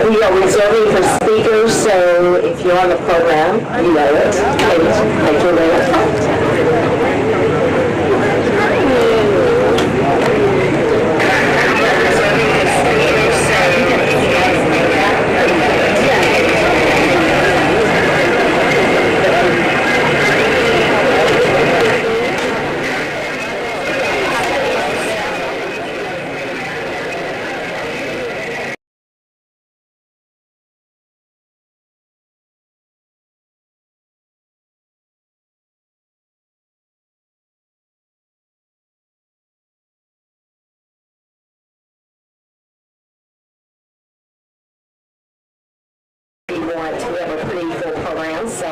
We are reserving for speakers, so if you're on the program, you know it. Thank you, We have a pretty full program, so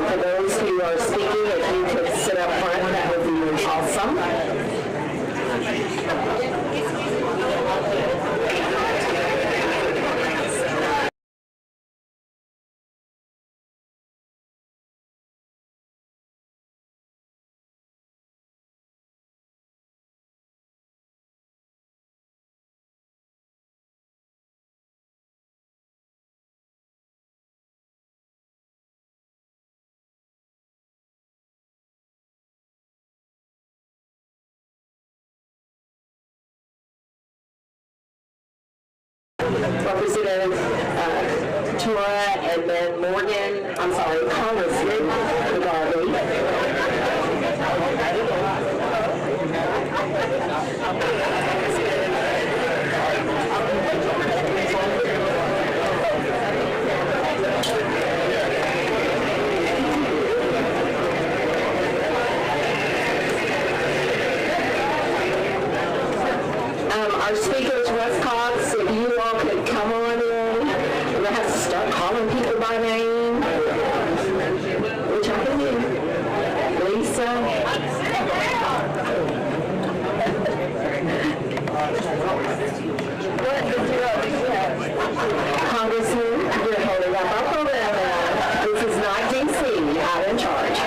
for those who are speaking, if you could sit up front, that would be awesome. Representative Tora, and then Congressman McGarvey. Our speakers, Russ Cox, if you all could come on in. I'm going to have to start calling people by name. Which I can do. Lisa. Congressman, you're holding up our program now. This is not DC. I'm in charge.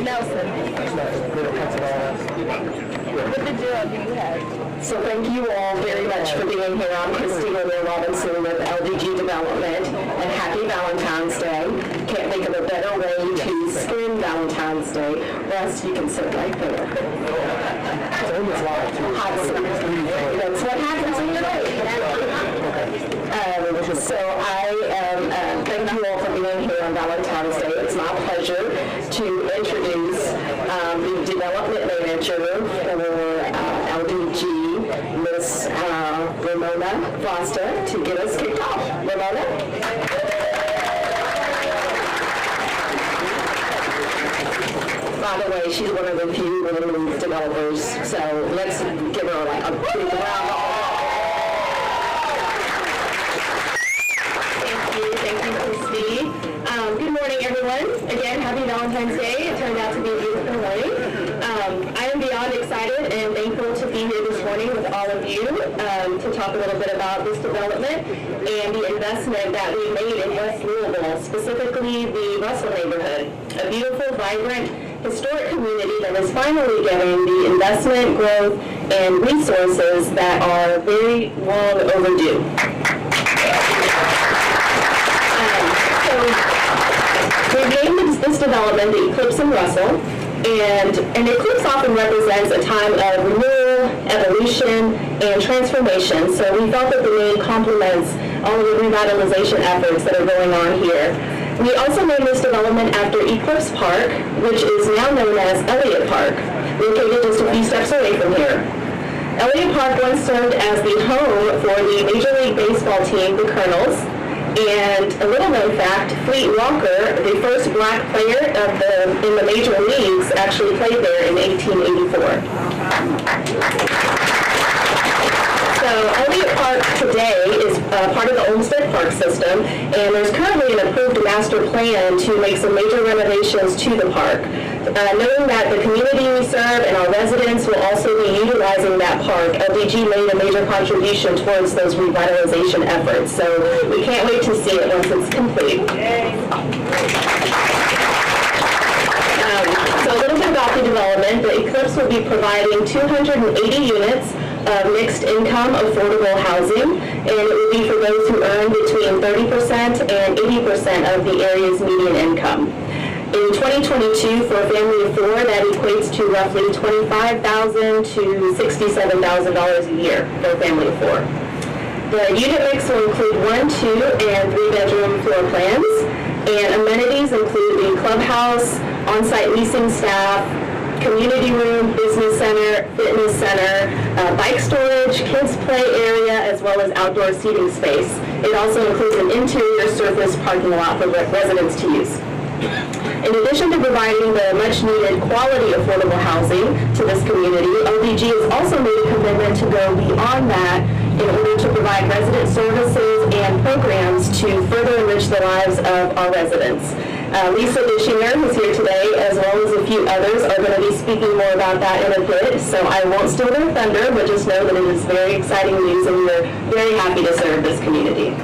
Nelson. What did do you have? So thank you all very much for being here. I'm Christina Robinson with LDG Development, and happy Valentine's Day. Can't think of a better way to spend Valentine's Day. Russ, you can sit right there. Hot seat. That's what happens when you're late. So thank you all for being here on Valentine's Day. It's my pleasure to introduce the development manager for LDG, Miss Ramona Foster, to get us kicked off. Ramona? By the way, she's one of the few women developers, so let's give her like a big round of applause. Thank you, Christy. Good morning, everyone. Again, happy Valentine's Day. It turned out to be a beautiful morning. I am beyond excited and thankful to be here this morning with all of you to talk a little bit about this development and the investment that we made in West Louisville, specifically the Russell neighborhood. A beautiful, vibrant, historic community that is finally getting the investment, growth, and resources that are very long overdue. We've named this development the Eclipse in Russell, and an eclipse often represents a time of renewal, evolution, and transformation, so we felt that the name complements all of the revitalization efforts that are going on here. We also named this development after Eclipse Park, which is now known as Elliott Park, located just a few steps away from here. Elliott Park once served as the home for the Major League Baseball team, the Colonels, and a little known fact, Fleet Walker, the first black player in the major leagues, actually played there in 1884. So Elliott Park today is part of the Olmsted Park system, and there's currently an approved master plan to make some major renovations to the park. Knowing that the community we serve and our residents will also be utilizing that park, LDG made a major contribution towards those revitalization efforts. So we can't wait to see it once it's complete. So a little bit about the development. The Eclipse will be providing 280 units mixed income affordable housing, and it would be for those who earn between 30% and 80% of the area's median income. In 2022, for a family of 4, that equates to roughly $25,000 to $67,000 a year for a family of 4. The unit mix will include 1, 2, and 3-bedroom floor plans, and amenities include the clubhouse, on-site leasing staff, community room, business center, fitness center, bike storage, kids play area, as well as outdoor seating space. It also includes an interior surface parking lot for residents to use. In addition to providing the much-needed quality affordable housing to this community, LDG has also made a commitment to go beyond that in order to provide resident services and programs to further enrich the lives of our residents. Lisa Dishinger, who's here today, as well as a few others, are going to be speaking more about that in a bit, so I won't steal their thunder, but just know that it is very exciting news and we're very happy to serve this community.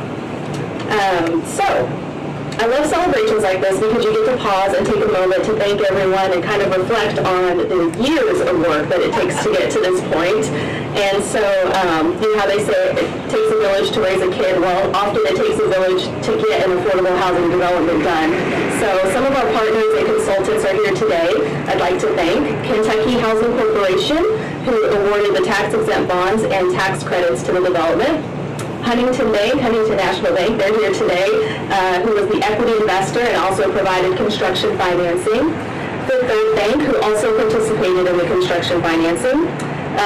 I love celebrations like this because you get to pause and take a moment to thank everyone and kind of reflect on the years of work that it takes to get to this point. And so, you know how they say it takes a village to raise a kid? Well, often it takes a village to get an affordable housing development done. So some of our partners and consultants are here today. I'd like to thank Kentucky Housing Corporation, who awarded the tax-exempt bonds and tax credits to the development. Huntington Bank, Huntington National Bank, they're here today, who was the equity investor and also provided construction financing. Fifth Third Bank, who also participated in the construction financing.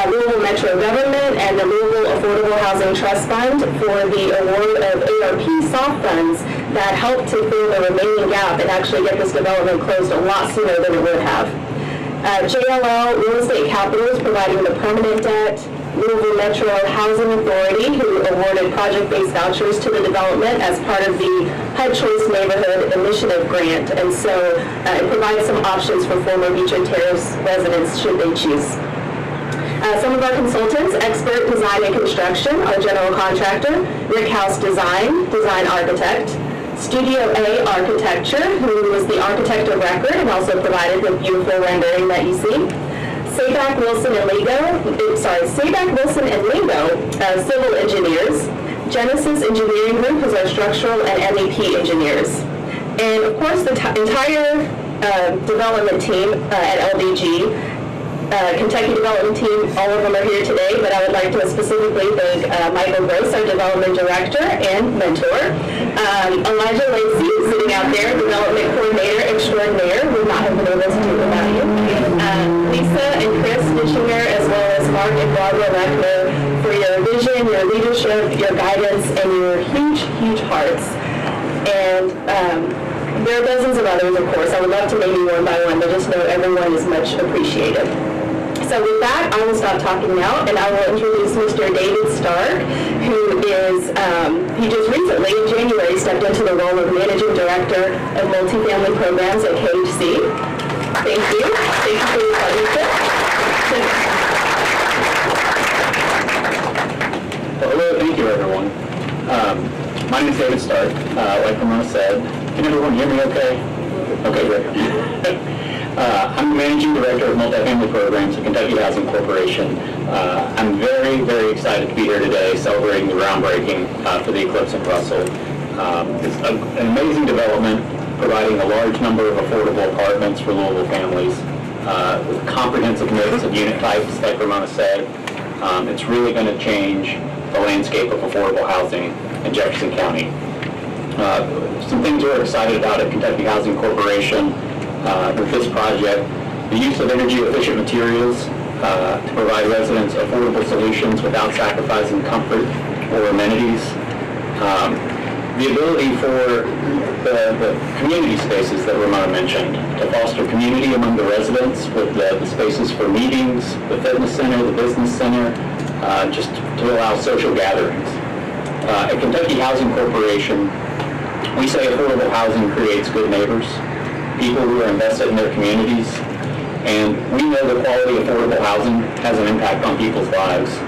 Louisville Metro Government and the Louisville Affordable Housing Trust Fund for the award of ARP soft funds that helped to fill the remaining gap and actually get this development closed a lot sooner than it would have. JLL Real Estate Capital is providing the permanent debt. Louisville Metro Housing Authority, who awarded project-based vouchers to the development as part of the HUD Choice Neighborhood Initiative Grant, and so it provides some options for former Beecher Terrace residents should they choose. Some of our consultants, Expert Design and Construction, our general contractor, Rick House Design, Design Architect, Studio A Architecture, who was the architect of record and also provided the beautiful rendering that you see. Sabak Wilson and Lingo, civil engineers. Genesis Engineering Group is our structural and MEP engineers. And of course the entire development team at LDG, Kentucky development team, all of them are here today, but I would like to specifically thank Michael Gross, our development director and mentor. Elijah Lacey, sitting out there, development coordinator extraordinaire, would not have been able to do without you. Lisa and Chris Dishinger, as well as Mark and Barbara Lechner, for your vision, your leadership, your guidance, and your huge, huge hearts. And there are dozens of others, of course. I would love to name you one by one, but just know everyone is much appreciated. So with that, I will stop talking now, and I will introduce Mr. David Stark, who is, he just recently, in January, stepped into the role of Managing Director of Multifamily Programs at KHC. Thank you. Thank you for your partnership. Well, hello, thank you, everyone. My name is David Stark. Like Ramona said, can everyone hear me okay? Okay, great. I'm the Managing Director of Multifamily Programs at Kentucky Housing Corporation. I'm very, very excited to be here today celebrating the groundbreaking for the Eclipse in Russell. It's an amazing development providing a large number of affordable apartments for Louisville families with a comprehensive mix of unit types, like Ramona said. It's really going to change the landscape of affordable housing in Jefferson County. Some things we're excited about at Kentucky Housing Corporation with this project: the use of energy-efficient materials to provide residents affordable solutions without sacrificing comfort or amenities. The ability for the community spaces that Ramona mentioned to foster community among the residents with the spaces for meetings, the fitness center, the business center, just to allow social gatherings. At Kentucky Housing Corporation, we say affordable housing creates good neighbors, people who are invested in their communities, and we know that quality affordable housing has an impact on people's lives.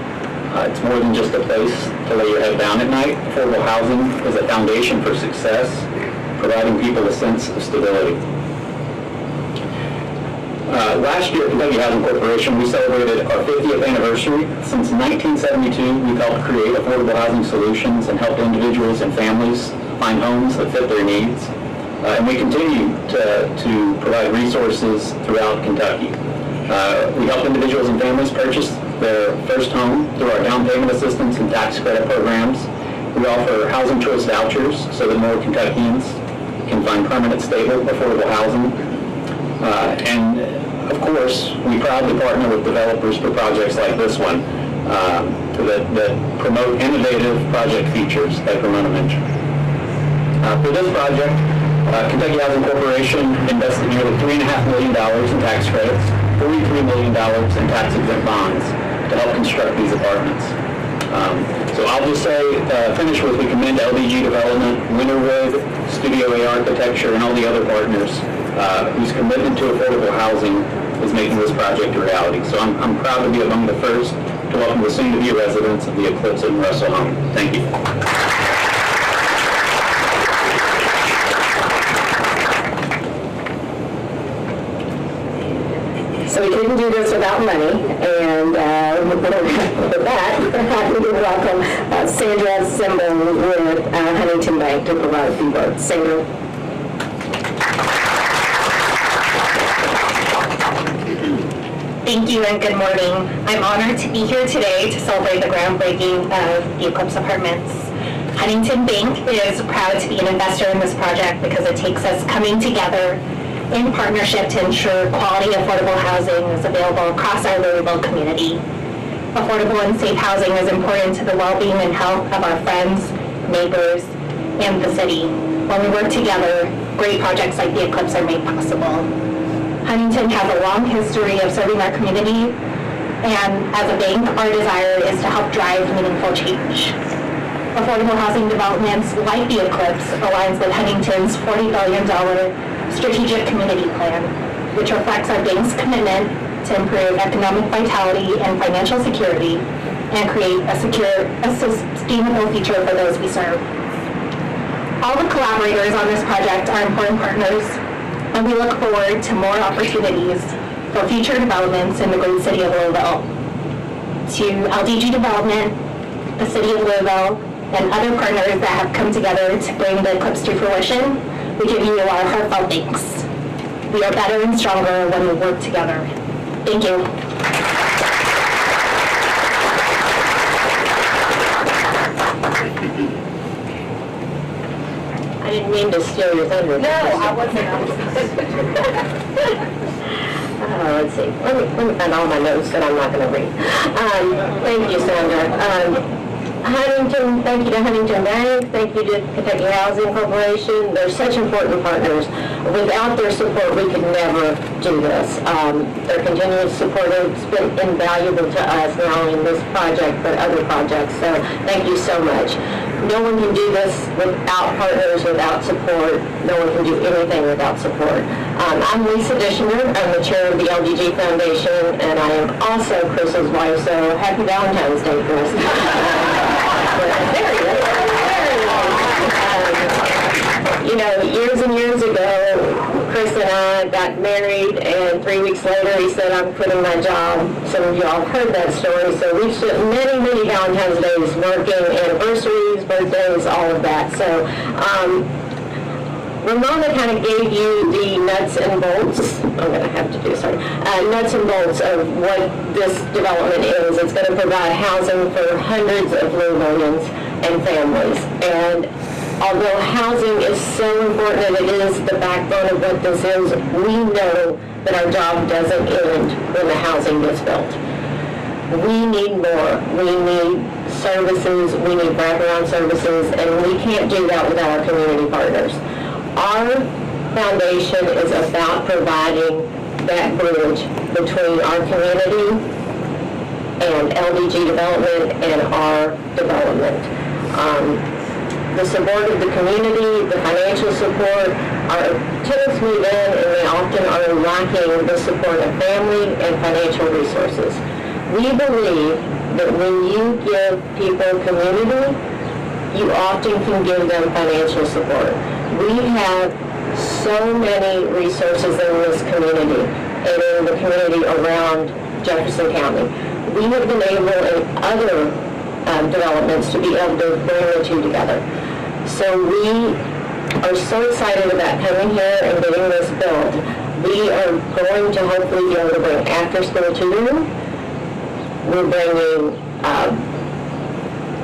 It's more than just a place to lay your head down at night. Affordable housing is a foundation for success, providing people a sense of stability. Last year, Kentucky Housing Corporation, we celebrated our 50th anniversary. Since 1972, we've helped create affordable housing solutions and helped individuals and families find homes that fit their needs. And we continue to provide resources throughout Kentucky. We help individuals and families purchase their first home through our down payment assistance and tax credit programs. We offer housing choice vouchers so that more Kentuckians can find permanent, stable, affordable housing. And of course, we proudly partner with developers for projects like this one that promote innovative project features like Ramona mentioned. For this project, Kentucky Housing Corporation invested nearly $3.5 million in tax credits, $43 million in tax-exempt bonds to help construct these apartments. So I'll just say, finish with, we commend LDG Development, Winterwood, Studio A Architecture, and all the other partners whose commitment to affordable housing is making this project a reality. So I'm proud to be among the first to welcome the soon-to-be residents of the Eclipse and Russell home. Thank you. So we couldn't do this without money, and with that, we're happy to welcome Sandra Simbel with Huntington Bank to provide a few words. Sandra. Thank you and good morning. I'm honored to be here today to celebrate the groundbreaking of the Eclipse Apartments. Huntington Bank is proud to be an investor in this project because it takes us coming together in partnership to ensure quality, affordable housing is available across our Louisville community. Affordable and safe housing is important to the well-being and health of our friends, neighbors, and the city. When we work together, great projects like the Eclipse are made possible. Huntington has a long history of serving our community, and as a bank, our desire is to help drive meaningful change. Affordable housing developments like the Eclipse aligns with Huntington's $40 billion strategic community plan, which reflects our bank's commitment to improve economic vitality and financial security and create a sustainable future for those we serve. All the collaborators on this project are important partners, and we look forward to more opportunities for future developments in the great city of Louisville. To LDG Development, the city of Louisville, and other partners that have come together to bring the Eclipse to fruition, we give you our heartfelt thanks. We are better and stronger when we work together. Thank you. I didn't mean to steal your thunder. No, I wasn't. Let's see. Let me find all my notes that I'm not going to read. Thank you, Sandra. Huntington, thank you to Huntington Bank, thank you to Kentucky Housing Corporation. They're such important partners. Without their support, we could never do this. Their continuous support has been invaluable to us, not only in this project, but other projects. So thank you so much. No one can do this without partners, without support. No one can do anything without support. I'm Lisa Dishner. I'm the chair of the LDG Foundation, and I am also Chris's wife, so happy Valentine's Day, Chris. There he is. You know, years and years ago, Chris and I got married, and 3 weeks later he said, I'm quitting my job. Some of you all have heard that story. So we've spent many, many Valentine's Days working, anniversaries, birthdays, all of that. So Ramona kind of gave you the nuts and bolts. I'm going to have to do, sorry. Nuts and bolts of what this development is. It's going to provide housing for hundreds of Louisvillians and families. And although housing is so important and it is the backbone of what this is, we know that our job doesn't end when the housing gets built. We need more. We need services, we need wraparound services, and we can't do that without our community partners. Our foundation is about providing that bridge between our community and LDG development and our development. The support of the community, the financial support, our tenants move in and they often are lacking the support of family and financial resources. We believe that when you give people community, you often can give them financial support. We have so many resources in this community. and in the community around Jefferson County. We have been able in other developments to be able to bring the two together. So we are so excited about coming here and getting this built. We are going to hopefully be able to bring after-school tutoring. We're bringing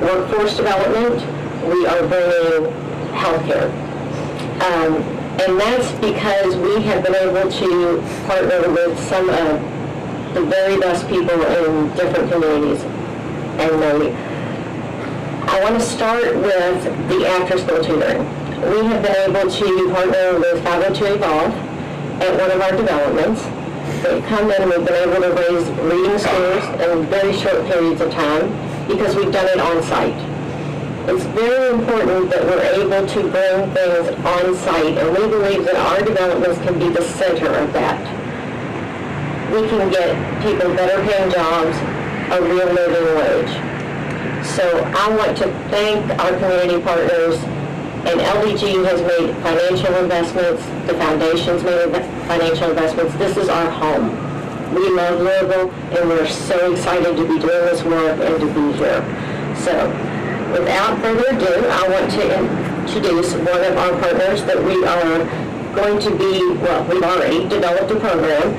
workforce development. We are bringing healthcare. And that's because we have been able to partner with some of the very best people in different communities. And I want to start with the after-school tutoring. We have been able to partner with 502 Evolve at one of our developments. They've come in and we've been able to raise reading scores in very short periods of time because we've done it on site. It's very important that we're able to bring things on site, and we believe that our developments can be the center of that. We can get people better paying jobs, a real living wage. So I want to thank our community partners, and LDG has made financial investments, the foundation's made financial investments. This is our home. We love Louisville, and we're so excited to be doing this work and to be here. So without further ado, I want to introduce one of our partners that we are going to be, well, we've already developed a program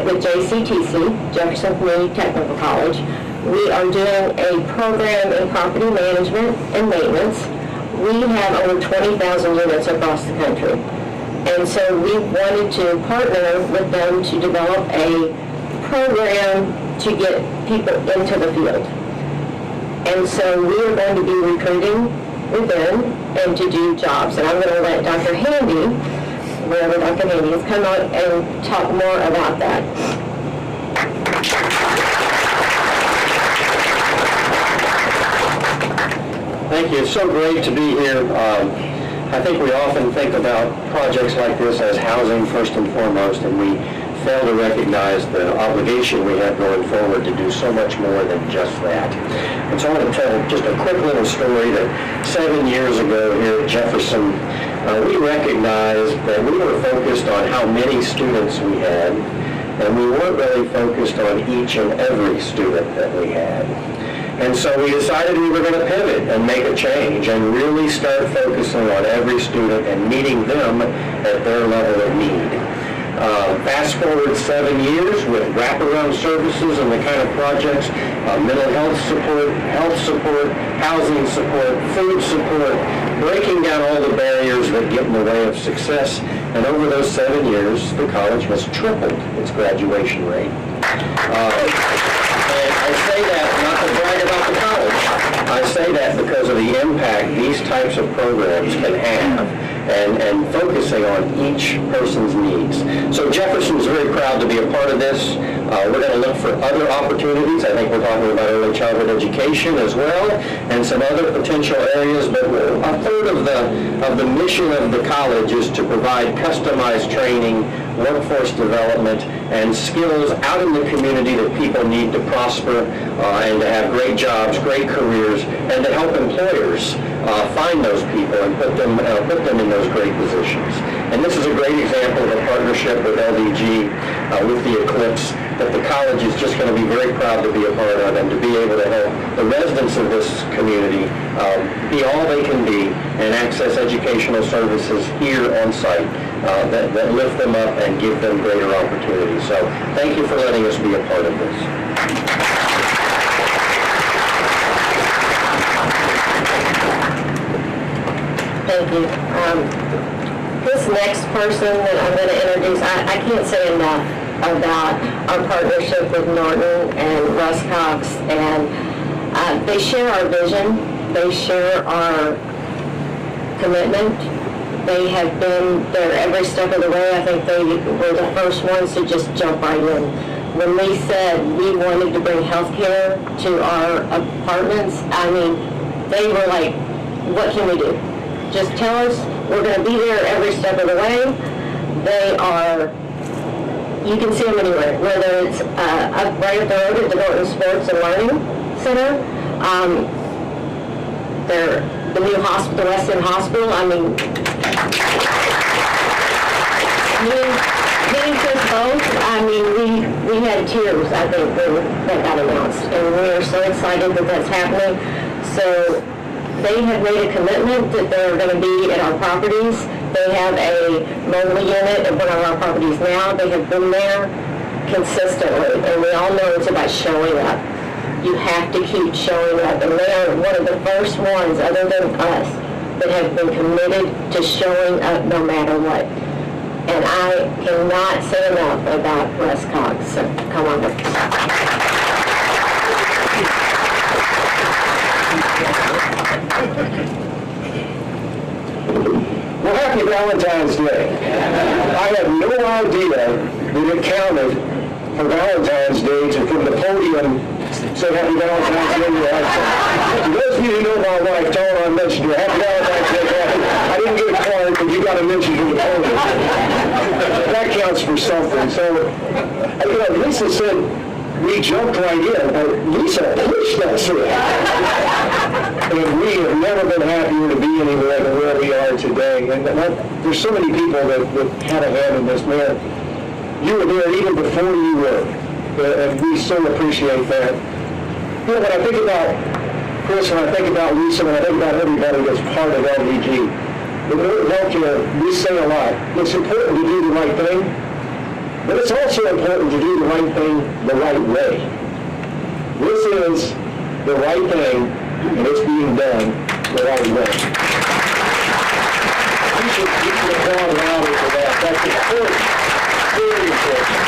with JCTC, Jefferson Community Technical College. We are doing a program in property management and maintenance. We have over 20,000 units across the country. And so we wanted to partner with them to develop a program to get people into the field. And so we are going to be recruiting with them and to do jobs. And I'm going to let Dr. Handy, wherever Dr. Handy is, come out and talk more about that. Thank you. It's so great to be here. I think we often think about projects like this as housing first and foremost, and we fail to recognize the obligation we have going forward to do so much more than just that. And so I want to tell just a quick little story that 7 years ago here at Jefferson, we recognized that we were focused on how many students we had, and we weren't really focused on each and every student that we had. And so we decided we were going to pivot and make a change and really start focusing on every student and meeting them at their level of need. Fast forward 7 years with wraparound services and the kind of projects, mental health support, housing support, food support, breaking down all the barriers that get in the way of success. And over those 7 years, the college has tripled its graduation rate. And I say that not to brag about the college. I say that because of the impact these types of programs can have and focusing on each person's needs. So Jefferson is very proud to be a part of this. We're going to look for other opportunities. I think we're talking about early childhood education as well and some other potential areas, but a third of the mission of the college is to provide customized training, workforce development, and skills out in the community that people need to prosper and to have great jobs, great careers, and to help employers find those people and put them in those great positions. And this is a great example of a partnership with LDG, with the Eclipse, that the college is just going to be very proud to be a part of and to be able to help the residents of this community be all they can be and access educational services here on site that lift them up and give them greater opportunities. So thank you for letting us be a part of this. Thank you. This next person that I'm going to introduce, I can't say enough about our partnership with Norton and Russ Cox, and they share our vision, they share our commitment. They have been there every step of the way. I think they were the first ones to just jump right in. When we said we wanted to bring healthcare to our apartments, I mean, they were like, what can we do? Just tell us, we're going to be there every step of the way. They are, you can see them anywhere, whether it's up right up the road at the Norton Sports and Learning Center. They're the new hospital, the West End Hospital. I mean, Thanks us both. I mean, we had tears, I think, when that got announced, and we are so excited that that's happening. So they have made a commitment that they're going to be at our properties. They have a mobile unit at one of our properties now. They have been there consistently, and we all know it's about showing up. You have to keep showing up, and they are one of the first ones, other than us, that have been committed to showing up no matter what. And I cannot say enough about Russ Cox, so come on up. Well, happy Valentine's Day. I had no idea that it counted for Valentine's Day to, from the podium, say happy Valentine's Day to your husband. For those of you who know my wife, tell her I mentioned her. Happy Valentine's Day, Kathy. I didn't get a card, but you got to mention from the podium. That counts for something. So, you know, Lisa said we jumped right in, but Lisa pushed us in. And we have never been happier to be anywhere than where we are today. And there's so many people that had a hand in this. Man, you were there even before you were. And we so appreciate that. You know, when I think about Chris, when I think about Lisa, when I think about everybody that's part of LVG, in healthcare, we say a lot. It's important to do the right thing, but it's also important to do the right thing the right way. This is the right thing, and it's being done the right way. We should applaud louder for that. That's important. Very important.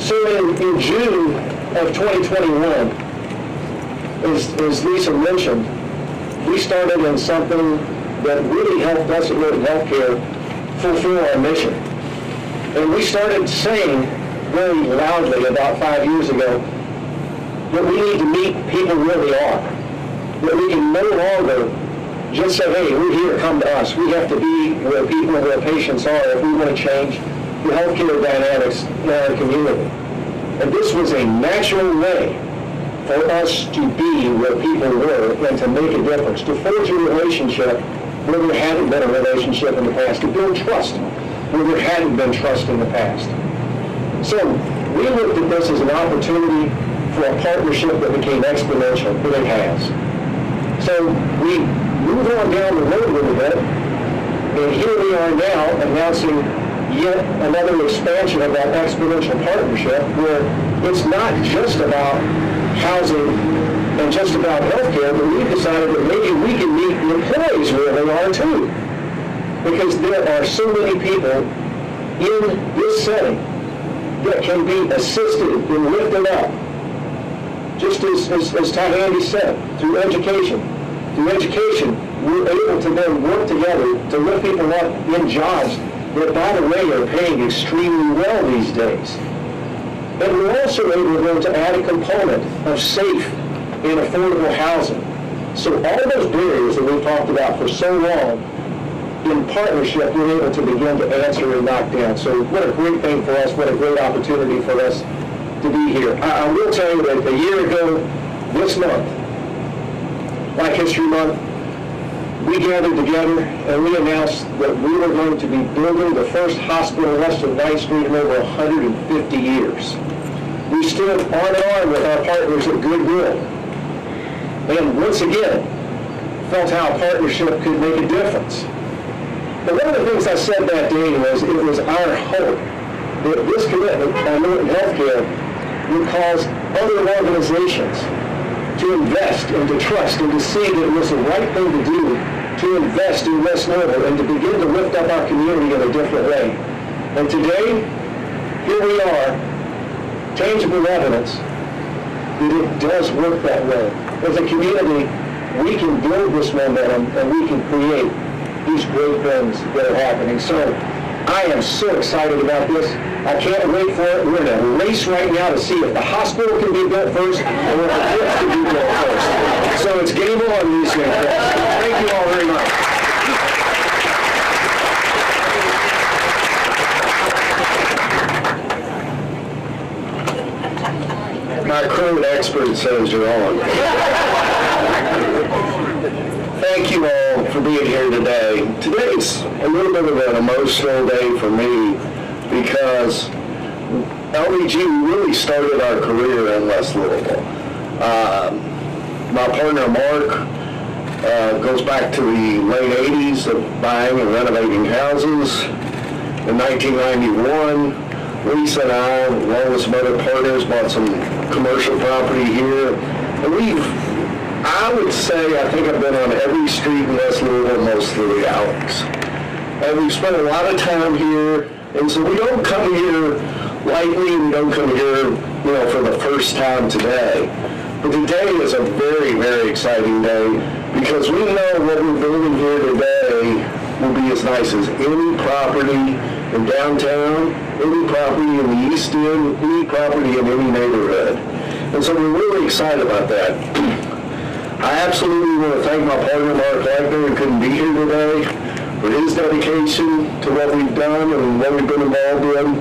So in June of 2021, as Lisa mentioned, we started in something that really helped us at Louisville Healthcare fulfill our mission. And we started saying very loudly about 5 years ago that we need to meet people where they are. That we can no longer just say, hey, we're here, come to us. We have to be where people, where patients are if we want to change the healthcare dynamics in our community. And this was a natural way for us to be where people were and to make a difference, to forge a relationship where there hadn't been a relationship in the past, to build trust where there hadn't been trust in the past. So we looked at this as an opportunity for a partnership that became exponential, and it has. So we moved on down the road a little bit, and here we are now announcing yet another expansion of that exponential partnership where it's not just about housing and just about healthcare, but we've decided that maybe we can meet the employees where they are too. Because there are so many people in this setting that can be assisted and lifted up. Just as Ty Handy said, through education. Through education, we're able to then work together to lift people up in jobs that, by the way, are paying extremely well these days. And we're also able to add a component of safe and affordable housing. So all those barriers that we've talked about for so long, in partnership, we're able to begin to answer and knock down. So what a great thing for us, what a great opportunity for us to be here. I will tell you that a year ago, this month, Black History Month, we gathered together and we announced that we were going to be building the first hospital west of 9th Street in over 150 years. We stood arm in arm with our partners at Goodwill. And once again, felt how a partnership could make a difference. But one of the things I said that day was it was our hope that this commitment by Louisville Healthcare would cause other organizations to invest and to trust and to see that it was the right thing to do to invest in West Louisville and to begin to lift up our community in a different way. And today, here we are, tangible evidence that it does work that way. As a community, we can build this momentum and we can create these great things that are happening. So I am so excited about this. I can't wait for it. We're in a race right now to see if the hospital can be built first or if the Eclipse can be built first. So it's game on, Lisa and Chris. Thank you all very much. My crude expert says you're on. Thank you all for being here today. Today's a little bit of an emotional day for me because LEG really started our career in West Louisville. My partner Mark goes back to the late 80s of buying and renovating houses. In 1991, Lisa and I, along with some other partners, bought some commercial property here. And I would say, I think I've been on every street in West Louisville most of the hours. And we've spent a lot of time here, and so we don't come here lightly, we don't come here, for the first time today. But today is a very, very exciting day because we know what we're building here today will be as nice as any property in downtown, any property in the East End, any property in any neighborhood. And so we're really excited about that. I absolutely want to thank my partner Mark Wagner, who couldn't be here today, for his dedication to what we've done and what we've been involved in.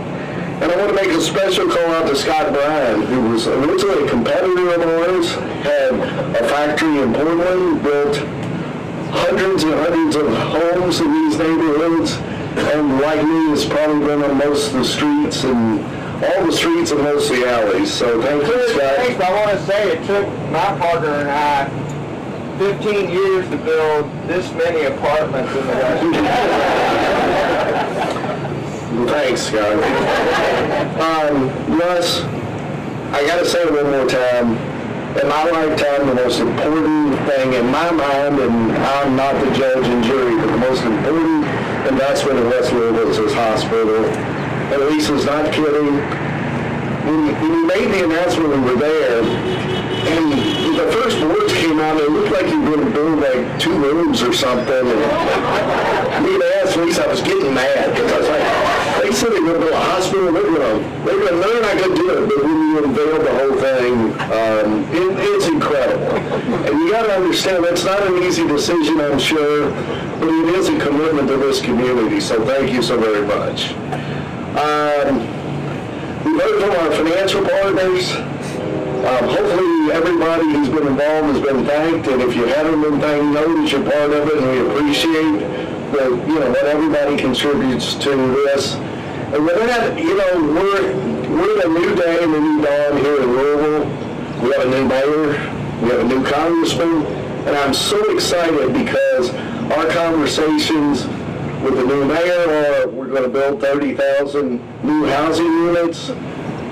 And I want to make a special call out to Scott Bryan, who was originally a competitor of ours, had a factory in Portland, built hundreds and hundreds of homes in these neighborhoods, and like me has probably been on most of the streets and all the streets and most of the alleys. So thank you, Scott. Thanks. I want to say it took my partner and I 15 years to build this many apartments in the West. Thanks, Scott. Russ, I got to say it one more time. In my lifetime, the most important thing in my mind, and I'm not the judge and jury, but the most important investment in West Louisville is this hospital. And Lisa's not kidding. When you made the announcement, we were there, and the first words came out, it looked like you were going to build like 2 rooms or something. And me and asked Lisa, I was getting mad, because I was like, they said they're going to build a hospital, they're not going to do it, but when you unveiled the whole thing, it's incredible. And you got to understand, that's not an easy decision, I'm sure, but it is a commitment to this community, so thank you so very much. We heard from our financial partners. Hopefully everybody who's been involved has been thanked, and if you haven't been thanked, know that you're part of it, and we appreciate what everybody contributes to this. And with that, we're in a new day and a new dawn here in Louisville. We have a new mayor, we have a new congressman, and I'm so excited because our conversations with the new mayor are we're going to build 30,000 new housing units.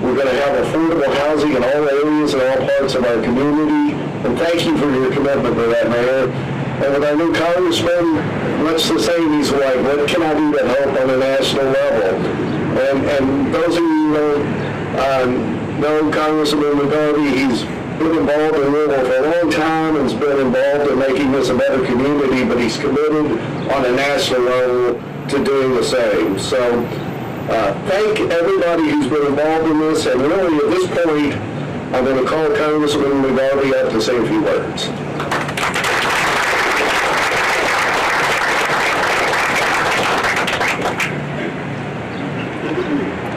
We're going to have affordable housing in all areas and all parts of our community. And thank you for your commitment to that, Mayor. And with our new congressman, much the same, he's like, what can I do to help on a national level? And those of you who know Congressman McGarvey, he's been involved in Louisville for a long time and has been involved in making this a better community, but he's committed on a national level to doing the same. So thank everybody who's been involved in this, and really at this point, I'm going to call Congressman McGarvey up to say a few words.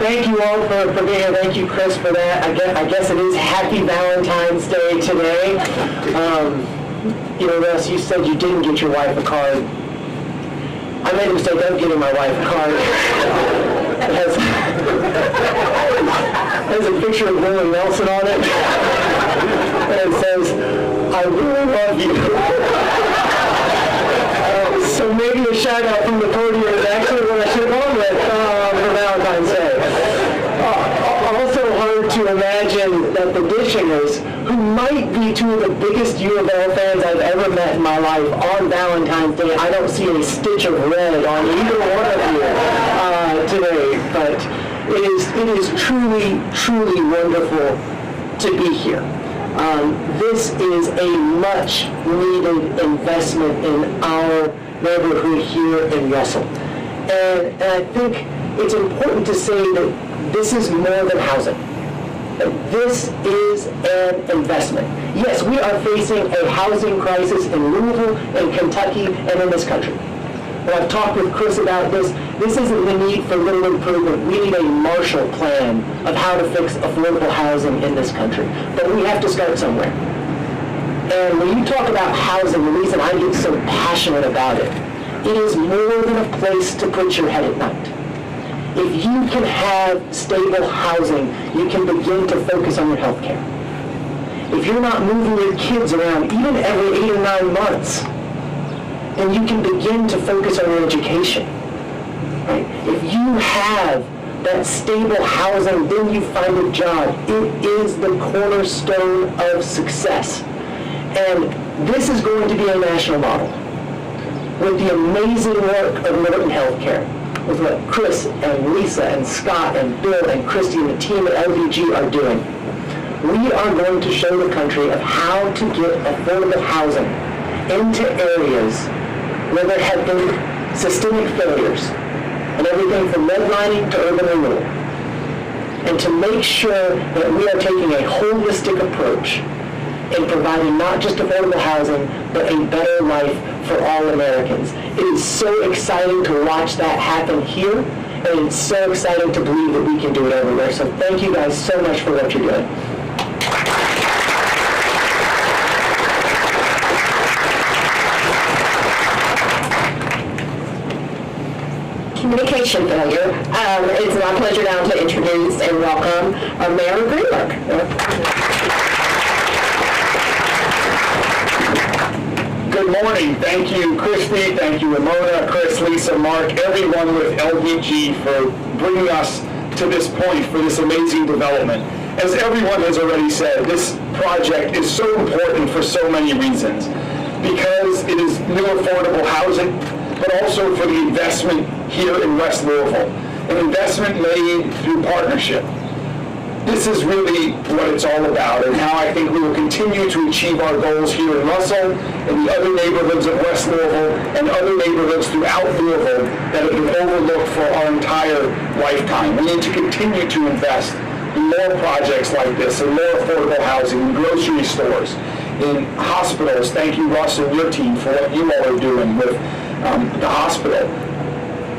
Thank you all for being here. Thank you, Chris, for that. I guess it is Happy Valentine's Day today. Russ, you said you didn't get your wife a card. I made a mistake of getting my wife a card. It has a picture of Willie Nelson on it. And it says, I really love you. So maybe a shout out from the podium is actually what I should have gone with for Valentine's Day. Also hard to imagine that the Dishingers, who might be 2 of the biggest U of L fans I've ever met in my life, on Valentine's Day, I don't see a stitch of red on either one of you today. But it is truly, truly wonderful to be here. This is a much needed investment in our neighborhood here in Russell. And I think it's important to say that this is more than housing. This is an investment. Yes, we are facing a housing crisis in Louisville, in Kentucky, and in this country. But I've talked with Chris about this. This isn't the need for little improvement. We need a Marshall Plan of how to fix affordable housing in this country. But we have to start somewhere. And when you talk about housing, the reason I get so passionate about it, it is more than a place to put your head at night. If you can have stable housing, you can begin to focus on your health care. If you're not moving your kids around even every 8 or 9 months, then you can begin to focus on your education. Right? If you have that stable housing, then you find a job. It is the cornerstone of success. And this is going to be a national model. With the amazing work of Norton Healthcare, with what Chris and Lisa and Scott and Bill and Christy and the team at LVG are doing, we are going to show the country of how to get affordable housing into areas where there have been systemic failures, and everything from redlining to urban renewal. And to make sure that we are taking a holistic approach in providing not just affordable housing, but a better life for all Americans. It is so exciting to watch that happen here, and it's so exciting to believe that we can do it everywhere. So thank you guys so much for what you're doing. Communication failure. It's my pleasure now to introduce and welcome our Mayor Greenberg. Good morning. Thank you, Christy. Thank you, Ramona, Chris, Lisa, Mark, everyone with LVG for bringing us to this point for this amazing development. As everyone has already said, this project is so important for so many reasons. Because it is new affordable housing, but also for the investment here in West Louisville, an investment made through partnership. This is really what it's all about, and how I think we will continue to achieve our goals here in Russell, in the other neighborhoods of West Louisville, and other neighborhoods throughout Louisville that have been overlooked for our entire lifetime. We need to continue to invest in more projects like this, in more affordable housing, in grocery stores, in hospitals. Thank you, Russ, and your team for what you all are doing with the hospital,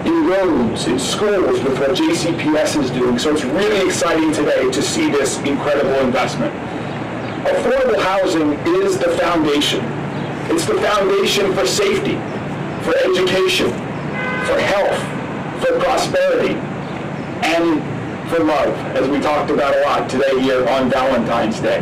in roads, in schools, with what JCPS is doing. So it's really exciting today to see this incredible investment. Affordable housing is the foundation. It's the foundation for safety, for education, for health, for prosperity, and for love, as we talked about a lot today here on Valentine's Day.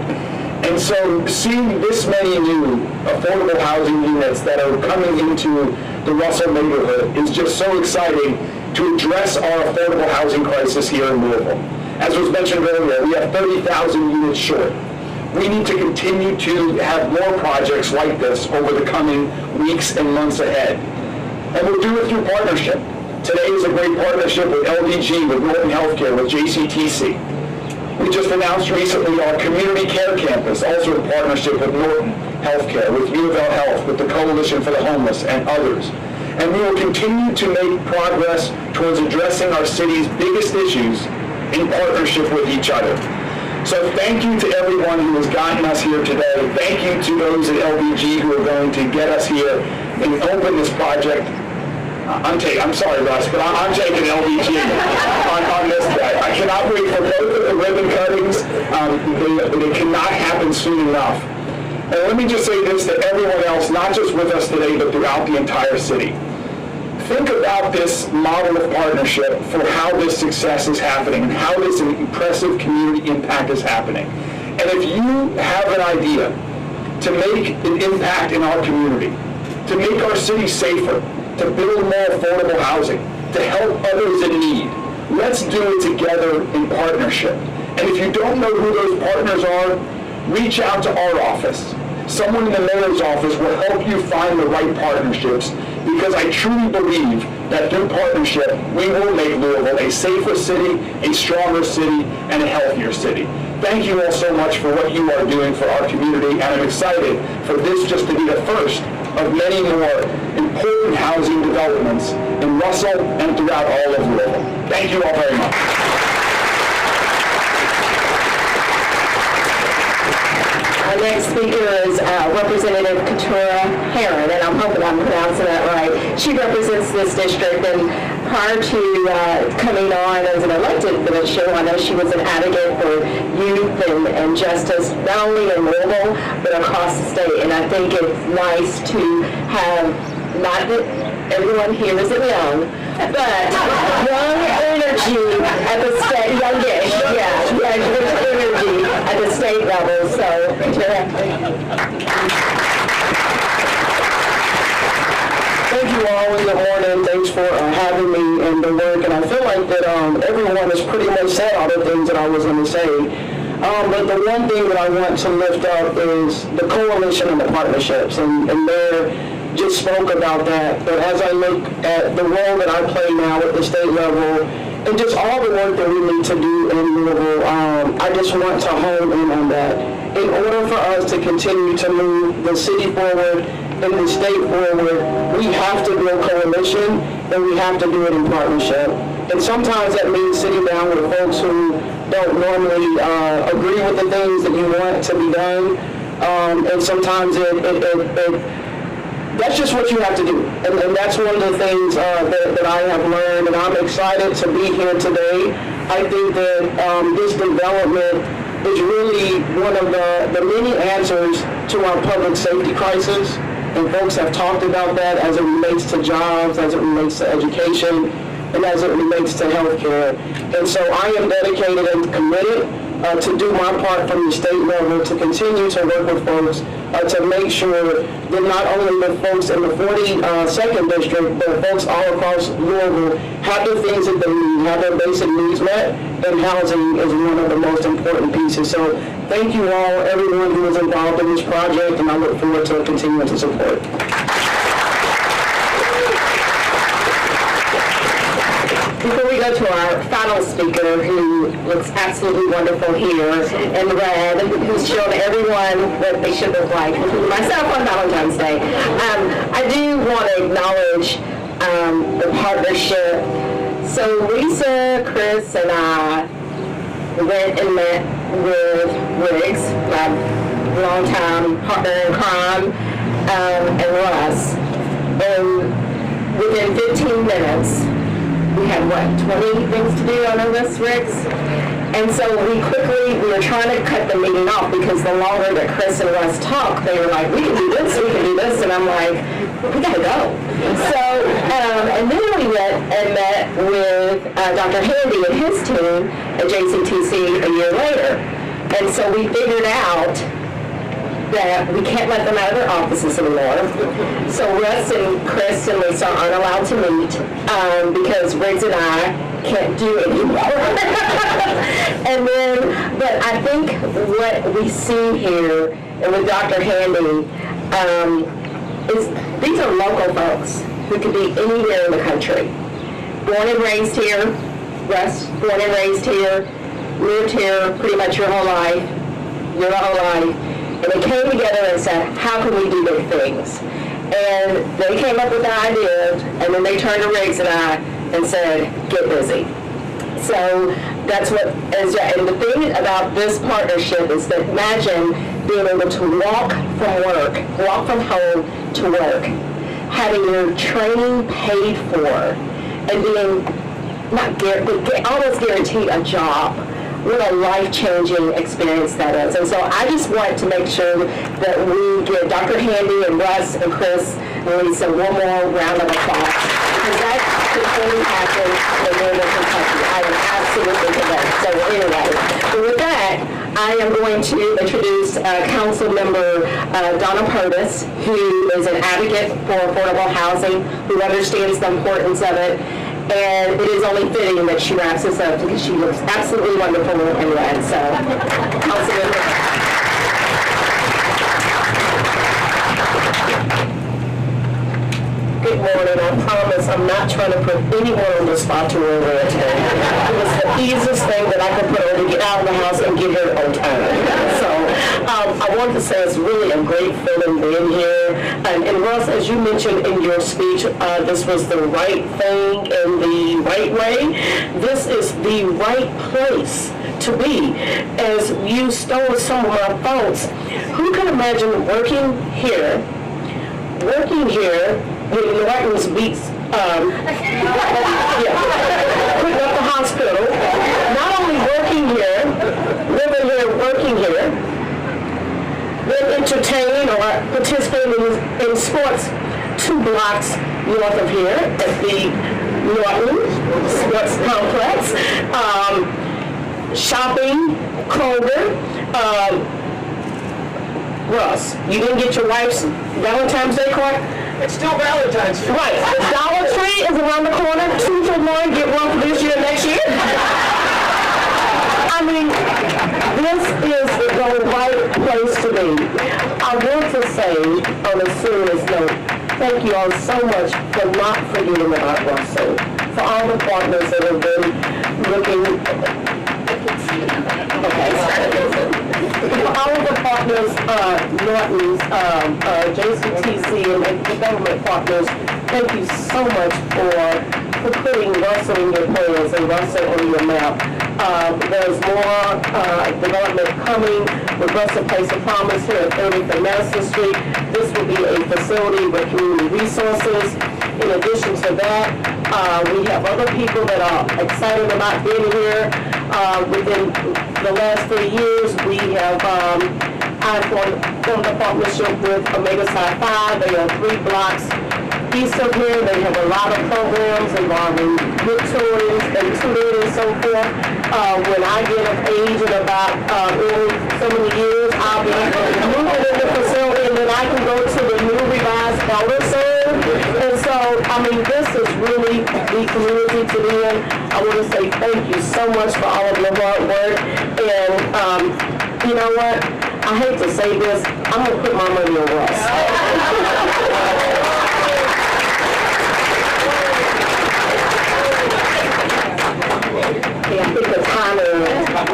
And so seeing this many new affordable housing units that are coming into the Russell neighborhood is just so exciting to address our affordable housing crisis here in Louisville. As was mentioned earlier, we have 30,000 units short. We need to continue to have more projects like this over the coming weeks and months ahead. And we'll do it through partnership. Today is a great partnership with LVG, with Norton Healthcare, with JCTC. We just announced recently our community care campus, also in partnership with Norton Healthcare, with Louisville Health, with the Coalition for the Homeless, and others. And we will continue to make progress towards addressing our city's biggest issues in partnership with each other. So thank you to everyone who has gotten us here today. Thank you to those at LVG who are going to get us here and open this project. I'm sorry, Russ, but I'm taking LVG on this day. I cannot wait for both of the ribbon cuttings. They cannot happen soon enough. And let me just say this to everyone else, not just with us today, but throughout the entire city. Think about this model of partnership for how this success is happening and how this impressive community impact is happening. And if you have an idea to make an impact in our community, to make our city safer, to build more affordable housing, to help others in need, let's do it together in partnership. And if you don't know who those partners are, reach out to our office. Someone in the mayor's office will help you find the right partnerships, because I truly believe that through partnership, we will make Louisville a safer city, a stronger city, and a healthier city. Thank you all so much for what you are doing for our community, and I'm excited for this just to be the first of many more important housing developments in Russell and throughout all of Louisville. Thank you all very much. Our next speaker is Representative Katura Heron, and I'm hoping I'm pronouncing that right. she represents this district, and prior to coming on as an elected official, I know she was an advocate for youth and justice, not only in Louisville, but across the state. And I think it's nice to have, not that everyone here isn't young, but young energy at the state, youngish, energy at the state level. So, Thank you all, and good morning. Thanks for having me in the work. And I feel like that everyone has pretty much said all the things that I was going to say. But the one thing that I want to lift up is the coalition and the partnerships. And Mayor just spoke about that. But as I look at the role that I play now at the state level, and just all the work that we need to do in Louisville, I just want to hone in on that. In order for us to continue to move the city forward and the state forward, we have to build coalition, and we have to do it in partnership. And sometimes that means sitting down with folks who don't normally agree with the things that you want to be done. And sometimes that's just what you have to do. And that's one of the things that I have learned, and I'm excited to be here today. I think that this development is really one of the many answers to our public safety crisis. And folks have talked about that as it relates to jobs, as it relates to education, and as it relates to healthcare. And so I am dedicated and committed to do my part from the state level to continue to work with folks to make sure that not only the folks in the 42nd district, but folks all across Louisville have the things that they need, have their basic needs met, and housing is one of the most important pieces. So thank you all, everyone who was involved in this project, and I look forward to continuing to support. Before we go to our final speaker, who looks absolutely wonderful here in red, who's shown everyone what they should look like, including myself on Valentine's Day, I do want to acknowledge the partnership. So Lisa, Chris, and I went and met with Riggs, my longtime partner in crime, and Russ. And within 15 minutes, we had, 20 things to do on our list, Riggs? And so we were trying to cut the meeting off, because the longer that Chris and Russ talked, they were like, we can do this, and I'm like, we gotta go. So, and then we went and met with Dr. Handy and his team at JCTC a year later. And so we figured out that we can't let them out of their offices anymore. So Russ and Chris and Lisa aren't allowed to meet because Riggs and I can't do anymore. And then, but I think what we see here, and with Dr. Handy, is these are local folks who could be anywhere in the country. Born and raised here, Russ, born and raised here, lived here pretty much your whole life. And they came together and said, how can we do big things? And they came up with the idea, and then they turned to Riggs and I and said, get busy. So that's what, and the thing about this partnership is that imagine being able to walk from home to work, having your training paid for, and being almost guaranteed a job. What a life-changing experience that is. And so I just want to make sure that we give Dr. Handy and Russ and Chris and Lisa one more round of applause, because that could only happen in Louisville, Kentucky. I am absolutely convinced. So anyway, with that, I am going to introduce Council Member Donna Purvis, who is an advocate for affordable housing, who understands the importance of it. And it is only fitting that she wraps this up, because she looks absolutely wonderful in red. So, Councilmember. Good morning. I promise I'm not trying to put anyone on the spot to wear red today. It was the easiest thing that I could put on to get out of the house and get here on time. So I wanted to say it's really a great feeling being here. And Russ, as you mentioned in your speech, this was the right thing in the right way. This is the right place to be. As you stole some of my thoughts, who can imagine working here, Norton's beats, putting up the hospital, not only working here, living here, working here, then entertain or participate in sports 2 blocks north of here at the Norton Sports Complex, shopping, Kroger, Russ, you didn't get your wife's Valentine's Day card? It's still Valentine's Day. Right, the Dollar Tree is around the corner, 2 for $1, get 1 for this year, next year. I mean, this is the right place to be. I want to say, on a serious note, thank you all so much for not forgetting about Russell, for all the partners that have been looking, for all of the partners, Norton's, JCTC, and the government partners, thank you so much for putting Russell in your plans and Russell on your map. There's more development coming with Russell Place of Promise here at 30th and Madison Street. This will be a facility with community resources. In addition to that, we have other people that are excited about being here. Within the last 3 years, we have I've formed a partnership with Omega Psi Phi. They are 3 blocks east of here. They have a lot of programs involving book tours and tutoring and so forth. When I get of age in about so many years, I'll be moving in the facility, and then I can go to the new revised elder serve. And so, I mean, this is really the community to be in. I want to say thank you so much for all of your hard work. And you know what? I hate to say this, I'm going to put my money on Russ. I think the timer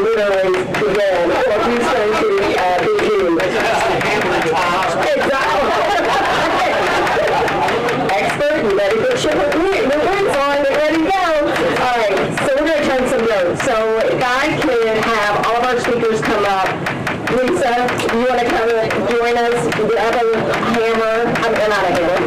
literally began what you said to begin. Exactly. Expert, you better get your words on, get ready to go. All right, so we're going to turn some notes. So if I can have all of our speakers come up. Lisa, you want to come join us? The other hammer, I'm not a hammer,